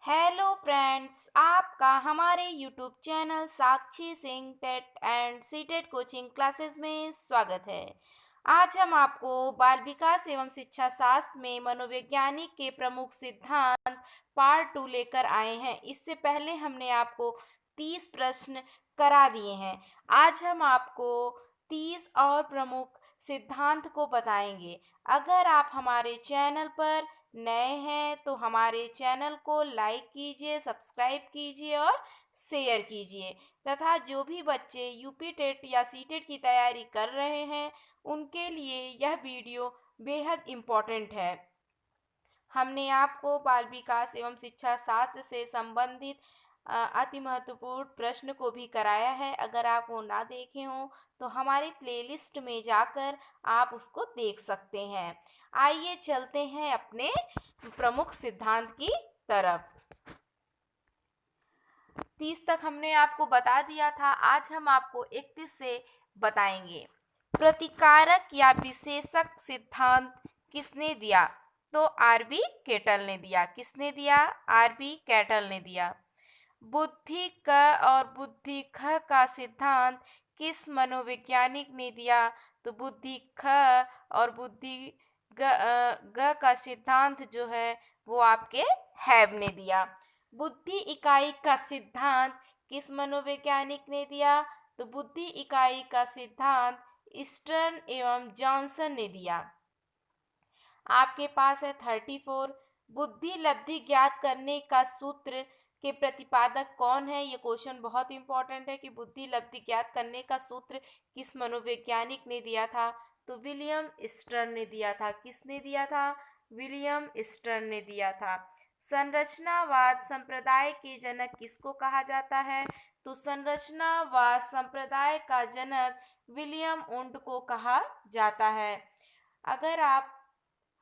Hello friends, आपका हमारे YouTube channel Sakshi Singh TET and CTET coaching classes में स्वागत है। आज हम आपको बाल विकास एवं शिक्षा शास्त्र में मनोवैज्ञानिक के प्रमुख सिद्धांत पार्ट 2 लेकर आए हैं। इससे पहले हमने आपको 30 प्रश्न करा दिए हैं। आज हम आपको 30 और प्रमुख सिद्धांत को बताएंगे। अगर आप हमारे चैनल पर नए हैं तो हमारे चैनल को लाइक कीजिए, सब्सक्राइब कीजिए और शेयर कीजिए तथा जो भी बच्चे यूपी टेट या सीटेट की तैयारी कर रहे हैं उनके लिए यह वीडियो बेहद इम्पोर्टेंट है। हमने आपको बाल विकास एवं शिक्षा शास्त्र से संबंधित अति महत्वपूर्ण प्रश्न को भी कराया है। अगर आप वो ना देखे हों तो हमारे प्लेलिस्ट में जाकर आप उसको देख सकते हैं। आइए चलते हैं अपने प्रमुख सिद्धांत की तरफ। 30 तक हमने आपको बता दिया था, आज हम आपको 31 से बताएंगे। प्रतिकारक या विशेषक सिद्धांत किसने दिया? तो आरबी केटल ने दिया। किसने दिया? आरबी केटल ने दिया। बुद्धि क और बुद्धि ख का सिद्धांत किस मनोवैज्ञानिक ने दिया? तो बुद्धि ख और बुद्धि ग का सिद्धांत जो है वो आपके हैब ने दिया। बुद्धि इकाई का सिद्धांत किस मनोवैज्ञानिक ने दिया? तो बुद्धि इकाई का सिद्धांत स्टर्न एवं जॉनसन ने दिया। आपके पास है 34। बुद्धि लब्धि ज्ञात करने का सूत्र के प्रतिपादक कौन है? ये क्वेश्चन बहुत इंपॉर्टेंट है कि बुद्धि लब्धि ज्ञात करने का सूत्र किस मनोवैज्ञानिक ने दिया था? तो विलियम स्टर्न ने दिया था। किसने दिया था? विलियम स्टर्न ने दिया था। संरचनावाद संप्रदाय के जनक किसको कहा जाता है? तो संरचनावाद संप्रदाय का जनक विलियम वुंड को कहा जाता है। अगर आप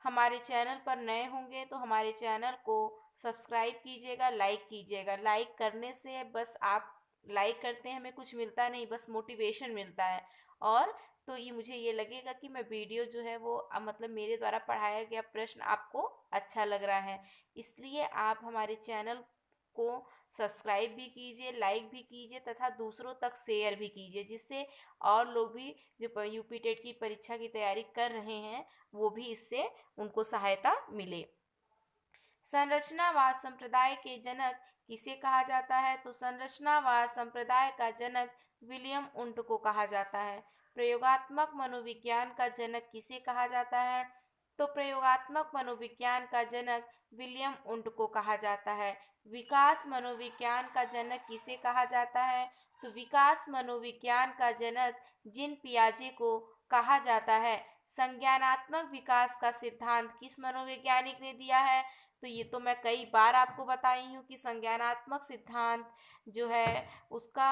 हमारे चैनल पर नए होंगे तो हमारे चैनल को सब्सक्राइब कीजिएगा, लाइक कीजिएगा। लाइक करने से बस आप लाइक करते हैं, हमें कुछ मिलता नहीं, बस मोटिवेशन मिलता है। और तो ये मुझे ये लगेगा कि मैं वीडियो जो है वो मतलब मेरे द्वारा पढ़ाया गया प्रश्न आपको अच्छा लग रहा है। इसलिए आप हमारे चैनल को सब्सक्राइब भी कीजिए, लाइक भी कीजिए तथा दूसरों तक शेयर भी कीजिए, जिससे और लोग भी जो यूपी टेट की परीक्षा की तैयारी कर रहे हैं वो भी इससे उनको सहायता मिले। संरचनावाद संप्रदाय के जनक किसे कहा जाता है? तो संरचनावाद संप्रदाय का जनक विलियम वुंड को कहा जाता है। प्रयोगात्मक मनोविज्ञान का जनक किसे कहा जाता है? तो प्रयोगात्मक मनोविज्ञान का जनक विलियम वुंड को कहा जाता है। विकास मनोविज्ञान का जनक किसे कहा जाता है? तो विकास मनोविज्ञान का जनक जीन पियाजे को कहा जाता है। संज्ञानात्मक विकास का सिद्धांत किस मनोवैज्ञानिक ने दिया है? तो ये तो मैं कई बार आपको बताई हूँ कि संज्ञानात्मक सिद्धांत जो है उसका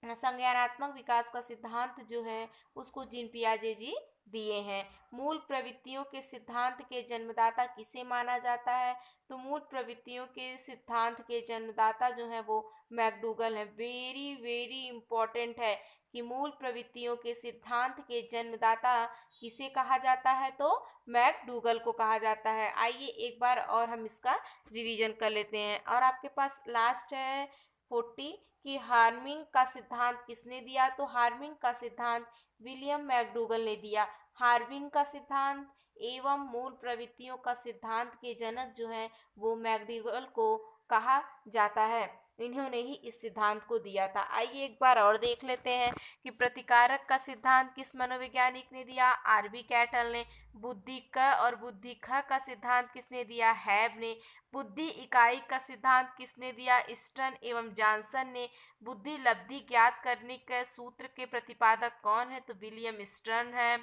संज्ञानात्मक विकास का सिद्धांत जो है उसको जीन पियाजे जी दिए हैं। मूल प्रवृत्तियों के सिद्धांत के जन्मदाता किसे माना जाता है? तो मूल प्रवृत्तियों के सिद्धांत के जन्मदाता जो है वो मैकडूगल है। वेरी वेरी इम्पोर्टेंट है कि मूल प्रवृत्तियों के सिद्धांत के जन्मदाता किसे कहा जाता है? तो मैकडूगल को कहा जाता है। आइए एक बार और हम इसका रिवीजन कर लेते हैं। और आपके पास लास्ट है 40 कि हार्मिंग का सिद्धांत किसने दिया? तो हार्मिंग का सिद्धांत विलियम मैकडूगल ने दिया। हार्मिंग का सिद्धांत एवं मूल प्रवृत्तियों का सिद्धांत के जनक जो है वो मैकडूगल को कहा जाता है। इन्होंने ही इस सिद्धांत को दिया था। आइए एक बार और देख लेते हैं कि प्रतिकारक का सिद्धांत किस मनोवैज्ञानिक ने दिया? आरबी कैटल ने। बुद्धि क और बुद्धि ख का सिद्धांत किसने दिया? हैब ने। बुद्धि इकाई का सिद्धांत किसने दिया? स्टर्न एवं जॉनसन ने। बुद्धि लब्धि ज्ञात करने के सूत्र के प्रतिपादक कौन है? तो विलियम स्टर्न है।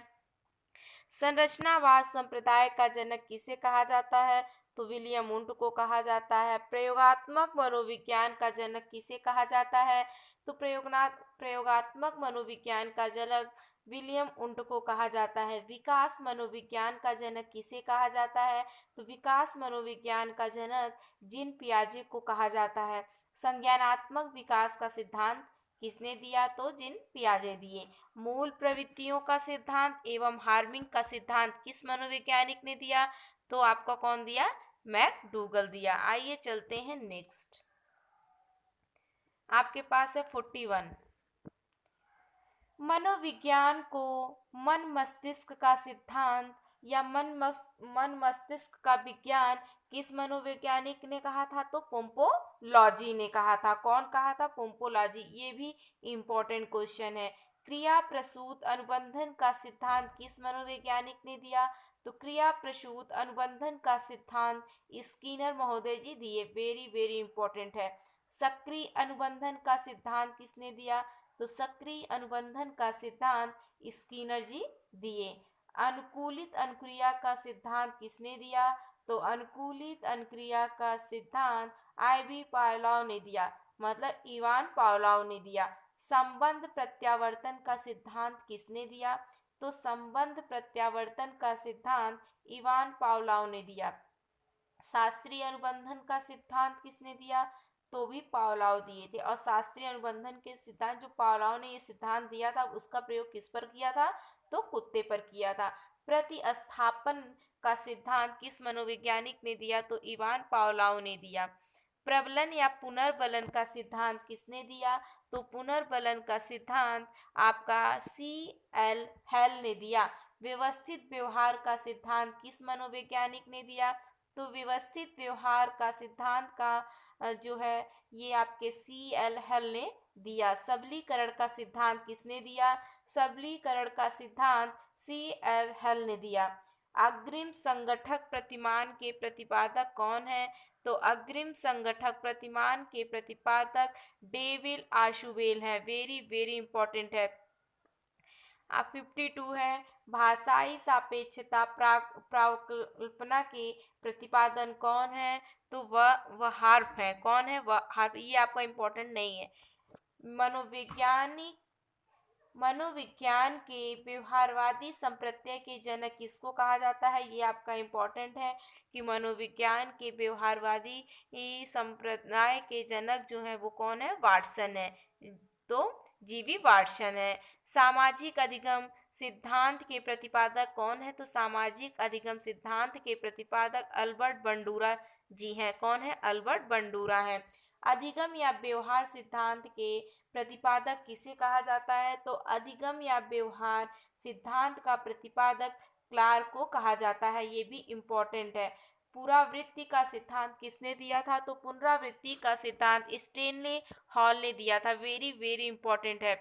संरचनावाद संप्रदाय का जनक किसे कहा जाता है? तो विलियम वुंड को कहा जाता है। प्रयोगात्मक मनोविज्ञान का जनक किसे कहा जाता है? तो प्रयोगात्मक मनोविज्ञान का जनक विलियम वुंड को कहा जाता है। विकास मनोविज्ञान का जनक किसे कहा जाता है? तो विकास मनोविज्ञान का जनक जीन पियाजे को कहा जाता है। संज्ञानात्मक विकास का सिद्धांत किसने दिया? तो जीन पियाजे दिए। मूल प्रवृत्तियों का सिद्धांत एवं हार्मिंग का सिद्धांत किस मनोवैज्ञानिक ने दिया? तो आपका कौन दिया? मैकडूगल दिया। आइए चलते हैं नेक्स्ट। आपके पास है 41। मनोविज्ञान को मन मस्तिष्क का सिद्धांत या मन मस्तिष्क का विज्ञान किस मनोवैज्ञानिक ने कहा था? तो पोम्पोलॉजी ने कहा था। कौन कहा था? पोम्पोलॉजी। ये भी इम्पोर्टेंट क्वेश्चन है। क्रिया प्रसूत अनुबंधन का सिद्धांत किस मनोवैज्ञानिक ने दिया? तो क्रिया प्रसूत अनुबंधन का सिद्धांत स्कीनर महोदय जी दिए। वेरी वेरी इंपॉर्टेंट है। सक्रिय अनुबंधन का सिद्धांत किसने दिया? तो सक्रिय अनुबंधन का सिद्धांत स्कीनर जी दिए। अनुकूलित अनुक्रिया का सिद्धांत किसने दिया? तो अनुकूलित अनुक्रिया का सिद्धांत आईवी पावलोव ने दिया, मतलब इवान पावलोव ने दिया। संबंध प्रत्यावर्तन का सिद्धांत किसने दिया? तो संबंध प्रत्यावर्तन का सिद्धांत इवान पावलोव ने दिया। शास्त्रीय अनुबंधन का सिद्धांत किसने दिया? तो भी पावलोव दिए थे। और शास्त्रीय अनुबंधन के सिद्धांत जो पावलोव ने ये सिद्धांत दिया था उसका प्रयोग किस पर किया था? तो कुत्ते पर किया था। प्रतिस्थापन का सिद्धांत किस मनोवैज्ञानिक ने दिया? तो इवान पावलोव ने दिया। प्रबलन या पुनर्बलन का सिद्धांत किसने दिया? तो पुनर्बलन का सिद्धांत आपका C.L. हेल ने दिया। व्यवस्थित व्यवहार का सिद्धांत किस मनोवैज्ञानिक ने दिया? तो व्यवस्थित व्यवहार का सिद्धांत का जो है ये आपके C.L. हेल ने दिया। सबलीकरण का सिद्धांत किसने दिया? सबलीकरण का सिद्धांत C.L. हेल ने दिया। अग्रिम संगठक प्रतिमान के प्रतिपादक कौन है? तो अग्रिम संगठक प्रतिमान के प्रतिपादक डेविड आशुबेल है। वेरी वेरी इंपॉर्टेंट है। अब 52 है। भाषाई सापेक्षता प्राकल्पना के प्रतिपादन कौन है? तो वह हार्प है। कौन है? वह हार्प। ये आपका इंपॉर्टेंट नहीं है। मनोविज्ञान के व्यवहारवादी संप्रत्यय के जनक किसको कहा जाता है? ये आपका इम्पोर्टेंट है कि मनोविज्ञान के व्यवहारवादी संप्रदाय के जनक जो है वो कौन है? वाटसन है। तो जीवी वाटसन है। सामाजिक अधिगम सिद्धांत के प्रतिपादक कौन है? तो सामाजिक अधिगम सिद्धांत के प्रतिपादक अल्बर्ट बंडूरा जी हैं। कौन है? अल्बर्ट बंडूरा है। अधिगम या व्यवहार सिद्धांत के प्रतिपादक किसे कहा जाता है? तो अधिगम या व्यवहार सिद्धांत का प्रतिपादक क्लार्क को कहा जाता है। ये भी इम्पोर्टेंट है। पुनरावृत्ति का सिद्धांत किसने दिया था? तो पुनरावृत्ति का सिद्धांत स्टेनले हॉल ने दिया था। वेरी वेरी इंपॉर्टेंट है।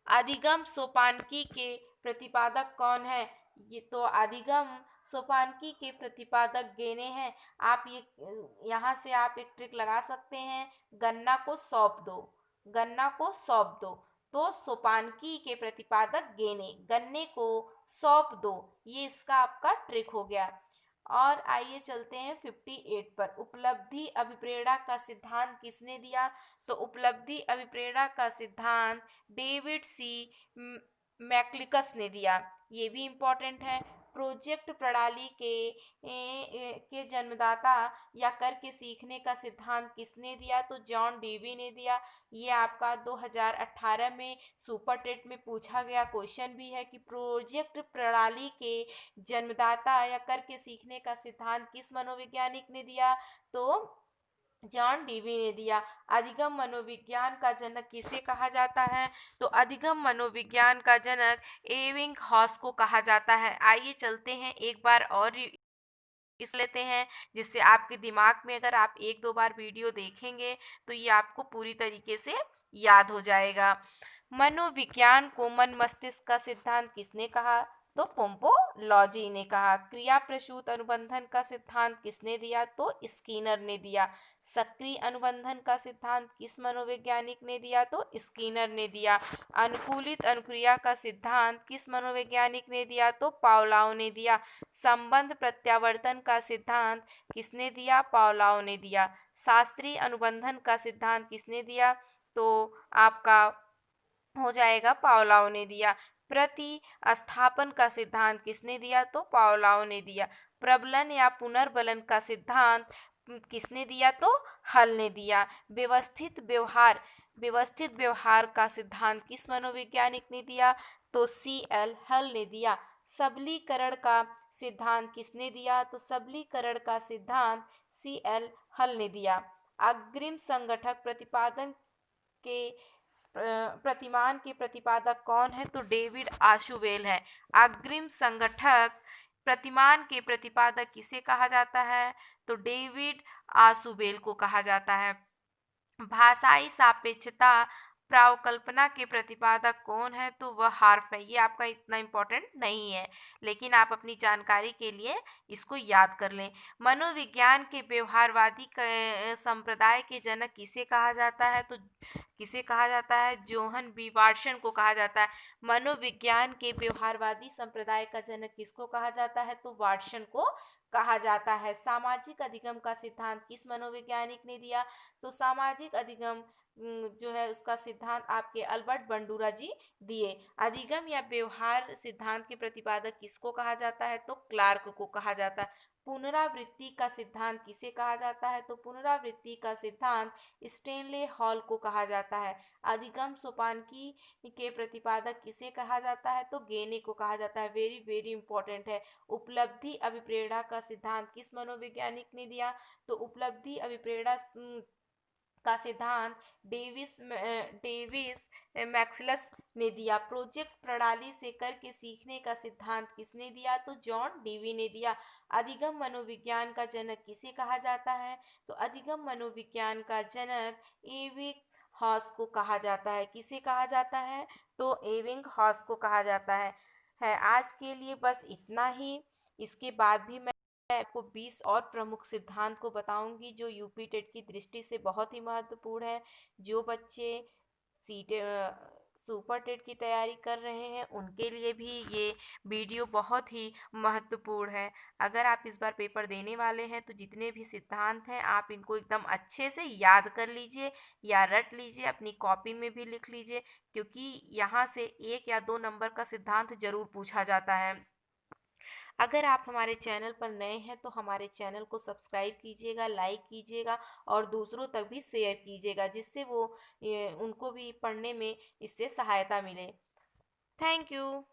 अधिगम सोपानकी के प्रतिपादक कौन है? ये तो अधिगम सोपानकी के प्रतिपादक गेने हैं। आप ये यहाँ से आप एक ट्रिक लगा सकते हैं। गन्ना को सौंप दो, गन्ना को सौंप दो। तो सोपानकी के प्रतिपादक गेने, गन्ने को सौंप दो। ये इसका आपका ट्रिक हो गया। और आइए चलते हैं 58 पर। उपलब्धि अभिप्रेरणा का सिद्धांत किसने दिया? तो उपलब्धि अभिप्रेरणा का सिद्धांत डेविड C. मैक्लिकस ने दिया। ये भी इम्पोर्टेंट है। प्रोजेक्ट प्रणाली के जन्मदाता या करके सीखने का सिद्धांत किसने दिया? तो जॉन डेवी ने दिया। ये आपका 2018 में सुपर टेट में पूछा गया क्वेश्चन भी है कि प्रोजेक्ट प्रणाली के जन्मदाता या करके सीखने का सिद्धांत किस मनोवैज्ञानिक ने दिया? तो जॉन डीवी ने दिया। अधिगम मनोविज्ञान का जनक किसे कहा जाता है? तो अधिगम मनोविज्ञान का जनक एबिंगहॉस को कहा जाता है। आइए चलते हैं एक बार और इस लेते हैं, जिससे आपके दिमाग में अगर आप एक दो बार वीडियो देखेंगे तो ये आपको पूरी तरीके से याद हो जाएगा। मनोविज्ञान को मन मस्तिष्क का सिद्धांत किसने कहा? तो पोम्पोलॉजी ने कहा। क्रिया प्रसूत अनुबंधन का सिद्धांत किसने दिया? तो स्कीनर ने दिया। सक्रिय अनुबंधन का सिद्धांत किस मनोवैज्ञानिक ने दिया? तो स्कीनर ने दिया। अनुकूलित अनुक्रिया का सिद्धांत किस मनोवैज्ञानिक ने दिया? तो पावलोव ने दिया। संबंध प्रत्यावर्तन का सिद्धांत किसने दिया? पावलोव ने दिया। शास्त्रीय अनुबंधन का सिद्धांत किसने दिया? तो आपका हो जाएगा पावलोव ने दिया। प्रतिस्थापन का सिद्धांत किसने दिया? तो पावलोव ने दिया। प्रबलन या पुनर्बलन का सिद्धांत किसने दिया? तो हल ने दिया। व्यवस्थित व्यवहार का सिद्धांत किस मनोवैज्ञानिक ने दिया? तो C.L. हल ने दिया। सबलीकरण का सिद्धांत किसने दिया? तो सबलीकरण का सिद्धांत CL हल ने दिया। अग्रिम संगठक प्रतिपादन के प्रतिमान के प्रतिपादक कौन है? तो डेविड आशुवेल है। अग्रिम संगठक प्रतिमान के प्रतिपादक किसे कहा जाता है? तो डेविड आशुवेल को कहा जाता है। भाषाई सापेक्षता प्रावकल्पना के प्रतिपादक कौन है? तो वह हार्फ है। ये आपका इतना इम्पोर्टेंट नहीं है, लेकिन आप अपनी जानकारी के लिए इसको याद कर लें। मनोविज्ञान के व्यवहारवादी संप्रदाय के जनक किसे कहा जाता है? तो किसे कहा जाता है? जोहन बी वाटसन को कहा जाता है। मनोविज्ञान के व्यवहारवादी संप्रदाय का जनक किसको कहा जाता है? तो वाटसन को कहा जाता है। सामाजिक अधिगम का सिद्धांत किस मनोवैज्ञानिक ने दिया? तो सामाजिक अधिगम जो है उसका सिद्धांत आपके अल्बर्ट बंडूरा जी दिए। अधिगम या व्यवहार सिद्धांत के प्रतिपादक किसको कहा जाता है? तो क्लार्क को कहा जाता है। पुनरावृत्ति का सिद्धांत किसे कहा जाता है? तो पुनरावृत्ति का सिद्धांत स्टेनले हॉल को कहा जाता है। अधिगम सोपानकी के प्रतिपादक किसे कहा जाता है? तो गेने को कहा जाता है। वेरी वेरी इंपॉर्टेंट है। उपलब्धि अभिप्रेरणा का सिद्धांत किस मनोवैज्ञानिक ने दिया? तो उपलब्धि अभिप्रेरणा का सिद्धांत डेविस मैक्सलस ने दिया। प्रोजेक्ट प्रणाली से करके सीखने का सिद्धांत किसने दिया? तो जॉन डीवी ने दिया। अधिगम मनोविज्ञान का जनक किसे कहा जाता है? तो अधिगम मनोविज्ञान का जनक एविक हॉस को कहा जाता है। किसे कहा जाता है? तो एविंग हॉस को कहा जाता है। आज के लिए बस इतना ही। इसके बाद भी मैं आपको 20 और प्रमुख सिद्धांत को बताऊंगी जो यूपी टेट की दृष्टि से बहुत ही महत्वपूर्ण है। जो बच्चे सीटे सुपर टेट की तैयारी कर रहे हैं उनके लिए भी ये वीडियो बहुत ही महत्वपूर्ण है। अगर आप इस बार पेपर देने वाले हैं तो जितने भी सिद्धांत हैं आप इनको एकदम अच्छे से याद कर लीजिए या रट लीजिए, अपनी कॉपी में भी लिख लीजिए, क्योंकि यहाँ से 1 या 2 नंबर का सिद्धांत जरूर पूछा जाता है। अगर आप हमारे चैनल पर नए हैं तो हमारे चैनल को सब्सक्राइब कीजिएगा, लाइक कीजिएगा और दूसरों तक भी शेयर कीजिएगा, जिससे वो उनको भी पढ़ने में इससे सहायता मिले। Thank you.